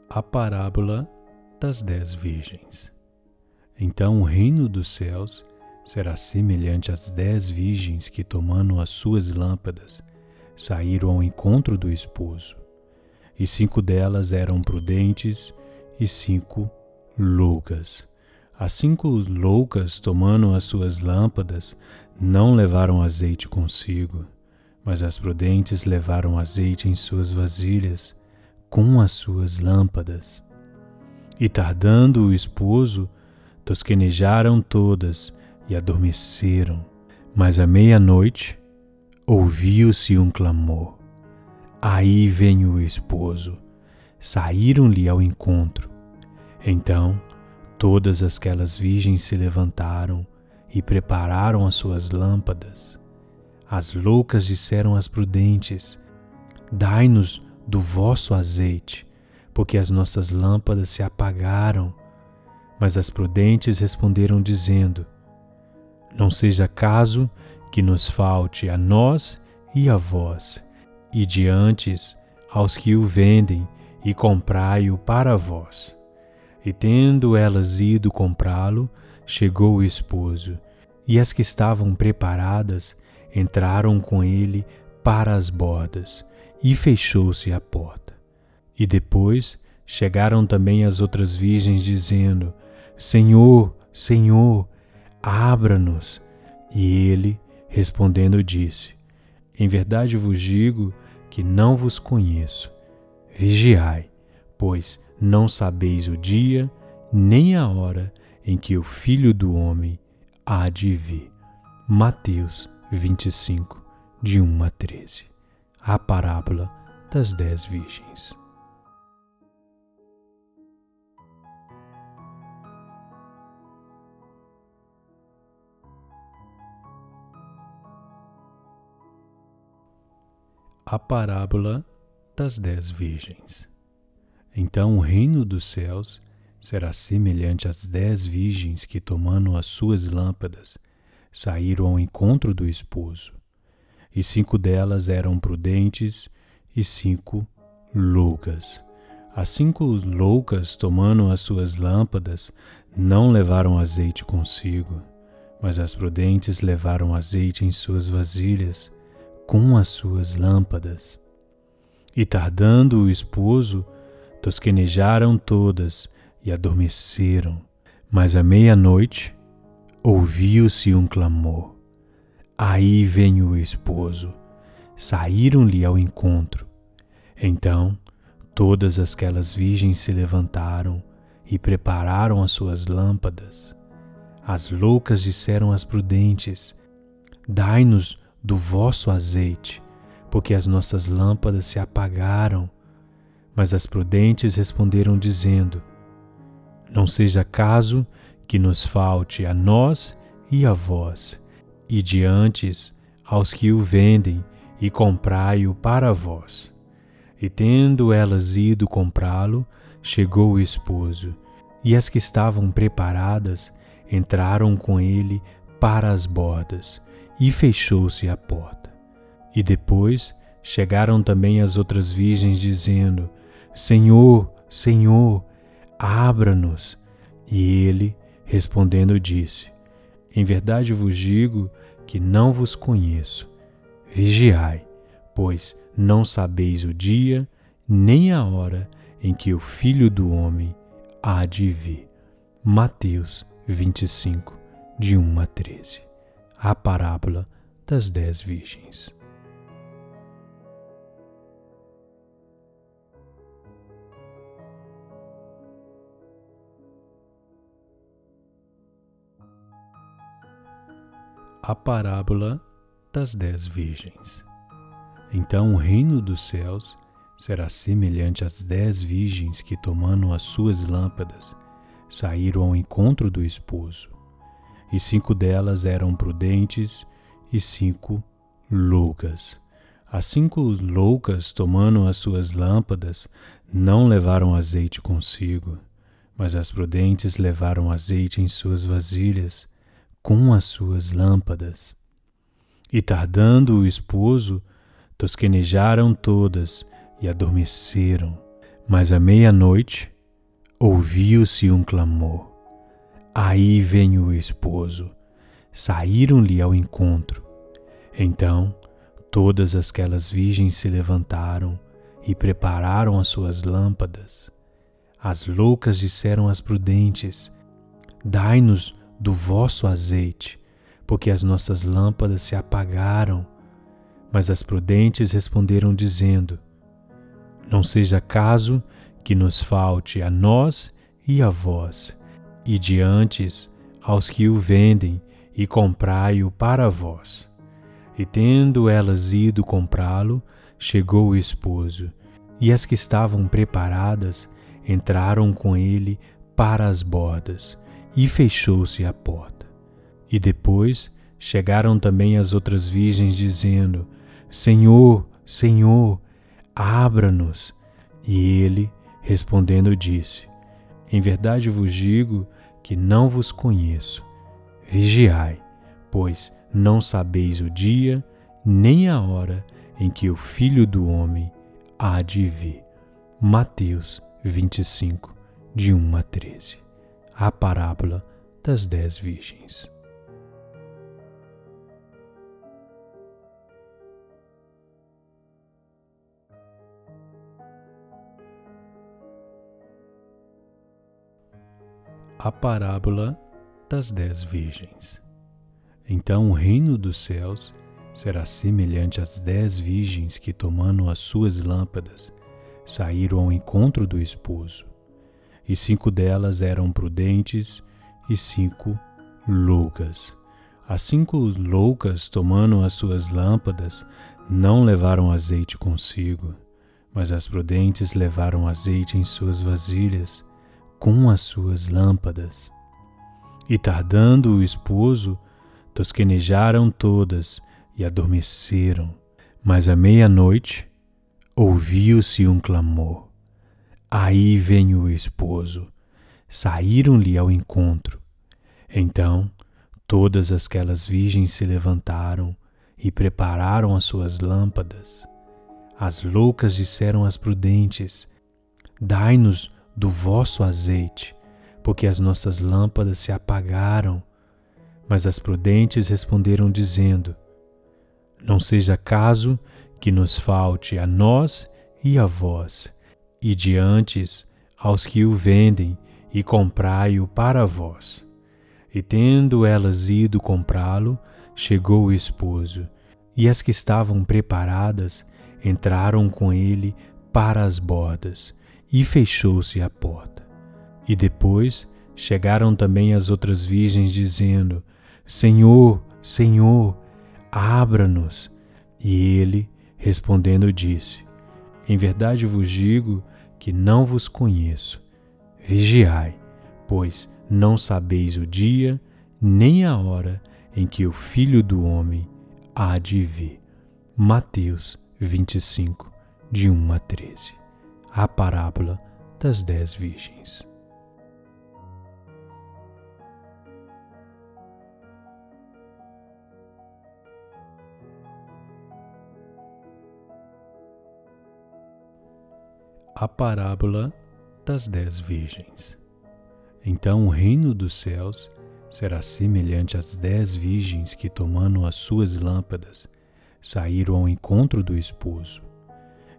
A parábola das 10 virgens. Então o reino dos céus será semelhante às 10 virgens que, tomando as suas lâmpadas, saíram ao encontro do esposo. E 5 delas eram prudentes e 5 loucas. As 5 loucas, tomando as suas lâmpadas, não levaram azeite consigo, mas as prudentes levaram azeite em suas vasilhas, com as suas lâmpadas. E tardando o esposo, tosquenejaram todas e adormeceram. Mas à meia-noite ouviu-se um clamor: aí vem o esposo. Saíram-lhe ao encontro. Então todas aquelas virgens se levantaram e prepararam as suas lâmpadas. As loucas disseram às prudentes: dai-nos do vosso azeite, porque as nossas lâmpadas se apagaram. Mas as prudentes responderam dizendo: não seja caso que nos falte a nós e a vós, e de antes aos que o vendem, e comprai-o para vós. E tendo elas ido comprá-lo, chegou o esposo, e as que estavam preparadas entraram com ele para as bordas, e fechou-se a porta. E depois chegaram também as outras virgens, dizendo: Senhor, Senhor, abra-nos. E ele, respondendo, disse: em verdade vos digo que não vos conheço. Vigiai, pois não sabeis o dia nem a hora em que o Filho do Homem há de vir. Mateus 25, de 1 a 13. A parábola das 10 virgens. A parábola das 10 virgens. Então o reino dos céus será semelhante às 10 virgens que, tomando as suas lâmpadas, saíram ao encontro do esposo. E 5 delas eram prudentes e 5 loucas. As 5 loucas, tomando as suas lâmpadas, não levaram azeite consigo, mas as prudentes levaram azeite em suas vasilhas, com as suas lâmpadas. E tardando o esposo, tosquenejaram todas e adormeceram. Mas à meia-noite ouviu-se um clamor: aí vem o esposo. Saíram-lhe ao encontro. Então todas aquelas virgens se levantaram e prepararam as suas lâmpadas. As loucas disseram às prudentes: dai-nos do vosso azeite, porque as nossas lâmpadas se apagaram. Mas as prudentes responderam dizendo: não seja caso que nos falte a nós e a vós, e de antes aos que o vendem, e comprai-o para vós. E tendo elas ido comprá-lo, chegou o esposo, e as que estavam preparadas entraram com ele para as bordas, e fechou-se a porta. E depois chegaram também as outras virgens, dizendo: Senhor, Senhor, abra-nos. E ele, respondendo, disse: em verdade vos digo que não vos conheço. Vigiai, pois não sabeis o dia nem a hora em que o Filho do Homem há de vir. Mateus 25, de 1 a 13. A parábola das 10 virgens. A parábola das 10 virgens. Então o reino dos céus será semelhante às 10 virgens que, tomando as suas lâmpadas, saíram ao encontro do esposo. E 5 delas eram prudentes e 5 loucas. As 5 loucas, tomando as suas lâmpadas, não levaram azeite consigo, mas as prudentes levaram azeite em suas vasilhas, com as suas lâmpadas. E tardando o esposo, tosquenejaram todas e adormeceram. Mas à meia-noite ouviu-se um clamor: aí vem o esposo. Saíram-lhe ao encontro. Então todas aquelas virgens se levantaram e prepararam as suas lâmpadas. As loucas disseram às prudentes: dai-nos do vosso azeite, porque as nossas lâmpadas se apagaram. Mas as prudentes responderam dizendo: não seja caso que nos falte a nós e a vós, e de antes aos que o vendem, e comprai-o para vós. E tendo elas ido comprá-lo, chegou o esposo, e as que estavam preparadas entraram com ele para as bordas, e fechou-se a porta. E depois chegaram também as outras virgens, dizendo: Senhor, Senhor, abra-nos. E ele, respondendo, disse: em verdade vos digo que não vos conheço. Vigiai, pois não sabeis o dia nem a hora em que o Filho do Homem há de vir. Mateus 25, de 1 a 13. A parábola das 10 virgens. A parábola das 10 virgens. Então o reino dos céus será semelhante às 10 virgens que, tomando as suas lâmpadas, saíram ao encontro do esposo. E 5 delas eram prudentes e 5 loucas. As 5 loucas, tomando as suas lâmpadas, não levaram azeite consigo, mas as prudentes levaram azeite em suas vasilhas, com as suas lâmpadas. E tardando o esposo, tosquenejaram todas e adormeceram. Mas à meia-noite ouviu-se um clamor: aí vem o esposo. Saíram-lhe ao encontro. Então todas aquelas virgens se levantaram e prepararam as suas lâmpadas. As loucas disseram às prudentes: dai-nos do vosso azeite, porque as nossas lâmpadas se apagaram. Mas as prudentes responderam dizendo: não seja caso que nos falte a nós e a vós, e de antes aos que o vendem, e comprai-o para vós. E tendo elas ido comprá-lo, chegou o esposo, e as que estavam preparadas entraram com ele para as bordas, e fechou-se a porta. E depois chegaram também as outras virgens, dizendo: Senhor, Senhor, abra-nos. E ele, respondendo, disse: em verdade vos digo que não vos conheço. Vigiai, pois não sabeis o dia nem a hora em que o Filho do Homem há de vir. Mateus 25, de 1 a 13. A parábola das 10 virgens. A parábola das 10 virgens. Então o reino dos céus será semelhante às 10 virgens que, tomando as suas lâmpadas, saíram ao encontro do esposo.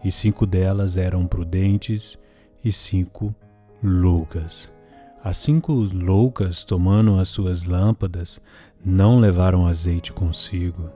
E 5 delas eram prudentes e 5 loucas. As 5 loucas, tomando as suas lâmpadas, não levaram azeite consigo,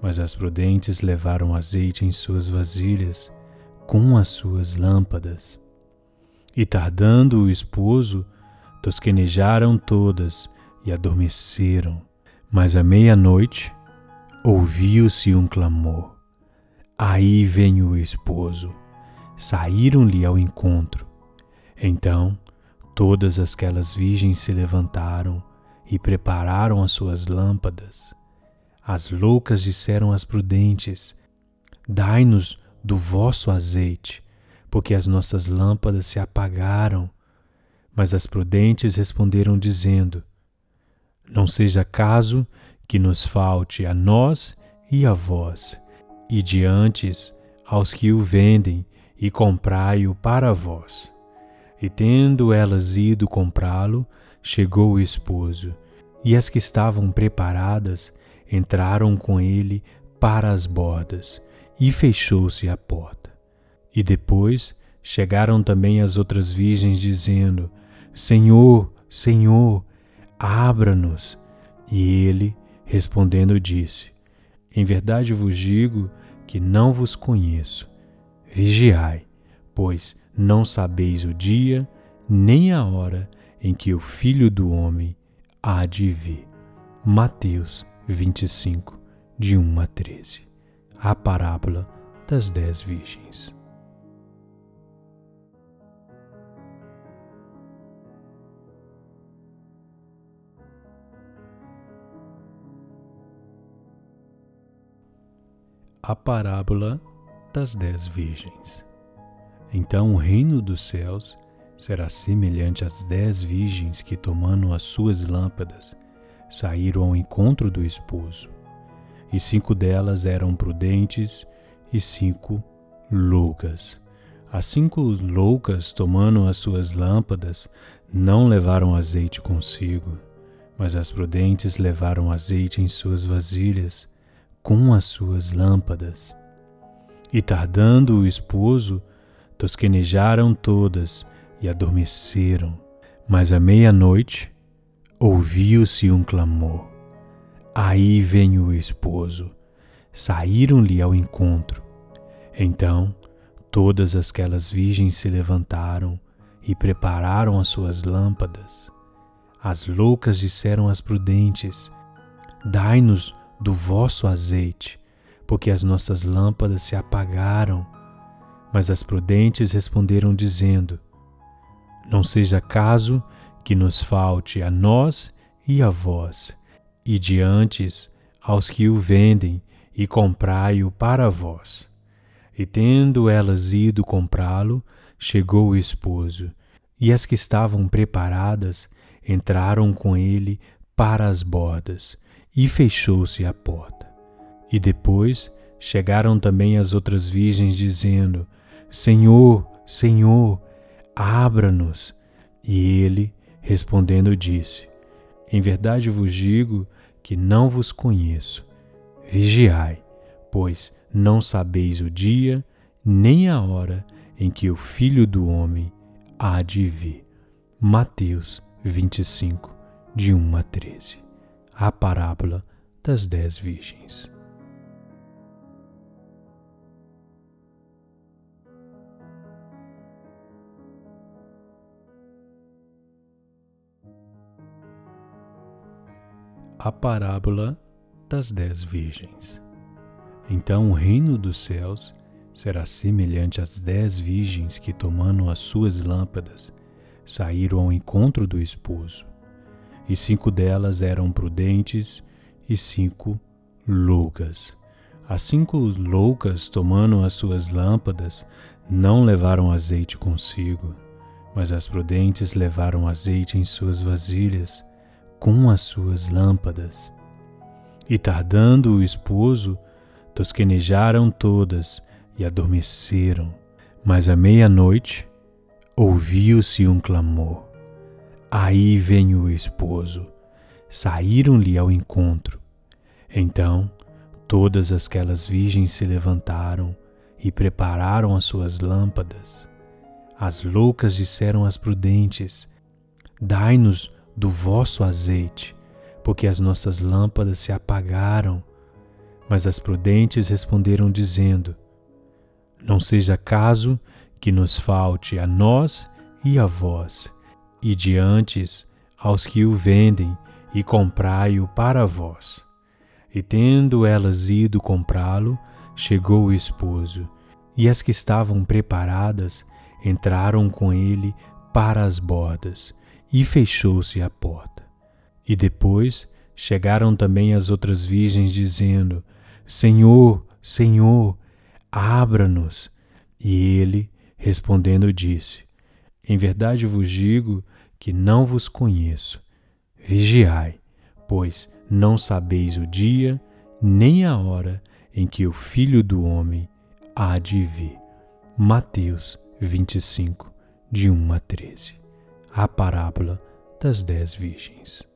mas as prudentes levaram azeite em suas vasilhas, com as suas lâmpadas. E tardando o esposo, tosquenejaram todas e adormeceram. Mas à meia-noite ouviu-se um clamor: aí vem o esposo. Saíram-lhe ao encontro. Então todas aquelas virgens se levantaram e prepararam as suas lâmpadas. As loucas disseram às prudentes: dai-nos do vosso azeite, porque as nossas lâmpadas se apagaram. Mas as prudentes responderam dizendo: não seja caso que nos falte a nós e a vós, e de antes aos que o vendem, e comprai-o para vós. E tendo elas ido comprá-lo, chegou o esposo, e as que estavam preparadas entraram com ele para as bordas, e fechou-se a porta. E depois chegaram também as outras virgens, dizendo: Senhor, Senhor, abra-nos. E ele, respondendo, disse: Em verdade vos digo que não vos conheço. Vigiai, pois não sabeis o dia nem a hora em que o Filho do Homem há de vir. Mateus 25, de 1 a 13. A parábola das 10 virgens. A parábola das 10 virgens. Então o reino dos céus será semelhante às 10 virgens que, tomando as suas lâmpadas, saíram ao encontro do esposo. E 5 delas eram prudentes e 5 loucas. As 5 loucas, tomando as suas lâmpadas, não levaram azeite consigo, mas as prudentes levaram azeite em suas vasilhas, com as suas lâmpadas. E tardando o esposo, tosquenejaram todas e adormeceram. Mas à meia-noite ouviu-se um clamor: Aí vem o esposo. Saíram-lhe ao encontro. Então todas aquelas virgens se levantaram e prepararam as suas lâmpadas. As loucas disseram às prudentes: Dai-nos do vosso azeite, porque as nossas lâmpadas se apagaram. Mas as prudentes responderam, dizendo: Não seja caso que nos falte a nós e a vós, e de antes aos que o vendem, e comprai-o para vós. E tendo elas ido comprá-lo, chegou o esposo, e as que estavam preparadas entraram com ele para as bordas, e fechou-se a porta. E depois chegaram também as outras virgens, dizendo: Senhor, Senhor, abra-nos. E ele, respondendo, disse: Em verdade vos digo que não vos conheço. Vigiai, pois não sabeis o dia nem a hora em que o Filho do Homem há de vir. Mateus 25, de 1 a 13. A parábola das 10 virgens. A parábola das 10 virgens. Então o reino dos céus será semelhante às 10 virgens que, tomando as suas lâmpadas, saíram ao encontro do esposo. E 5 delas eram prudentes e 5 loucas. As 5 loucas, tomando as suas lâmpadas, não levaram azeite consigo, mas as prudentes levaram azeite em suas vasilhas, com as suas lâmpadas. E tardando o esposo, tosquenejaram todas e adormeceram. Mas à meia-noite ouviu-se um clamor: Aí vem o esposo. Saíram-lhe ao encontro. Então todas aquelas virgens se levantaram e prepararam as suas lâmpadas. As loucas disseram às prudentes: Dai-nos do vosso azeite, porque as nossas lâmpadas se apagaram. Mas as prudentes responderam, dizendo: Não seja caso que nos falte a nós e a vós, e de antes aos que o vendem, e comprai-o para vós. E tendo elas ido comprá-lo, chegou o esposo, e as que estavam preparadas entraram com ele para as bordas, e fechou-se a porta. E depois chegaram também as outras virgens, dizendo: Senhor, Senhor, abra-nos. E ele, respondendo, disse: Em verdade vos digo que não vos conheço. Vigiai, pois não sabeis o dia nem a hora em que o Filho do Homem há de vir. Mateus 25, de 1 a 13. A parábola das 10 virgens.